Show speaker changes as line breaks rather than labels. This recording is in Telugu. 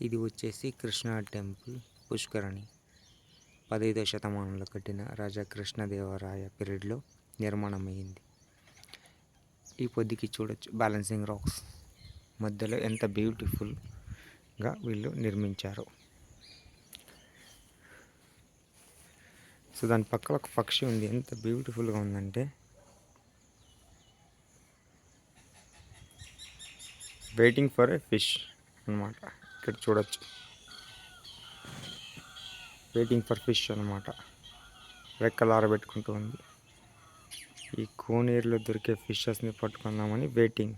ఇది వచ్చేసి కృష్ణా టెంపుల్ పుష్కరణి 15వ శతమానంలో కట్టిన రాజా కృష్ణదేవరాయ పీరియడ్లో నిర్మాణమైంది. ఈ పొద్దుకి చూడొచ్చు బ్యాలెన్సింగ్ రాక్స్ మధ్యలో ఎంత బ్యూటిఫుల్గా వీళ్ళు నిర్మించారు. సో దాని పక్కన ఒక పక్షి ఉంది, ఎంత బ్యూటిఫుల్గా ఉందంటే వెయిటింగ్ ఫర్ ఏ ఫిష్ అనమాట. ఇక్కడ చూడొచ్చు వెయిటింగ్ ఫర్ ఫిష్ అనమాట. రెక్కలు ఆరబెట్టుకుంటూ ఉంది. ఈ కోనేరులో దొరికే ఫిషెస్ని పట్టుకుందామని వెయిటింగ్.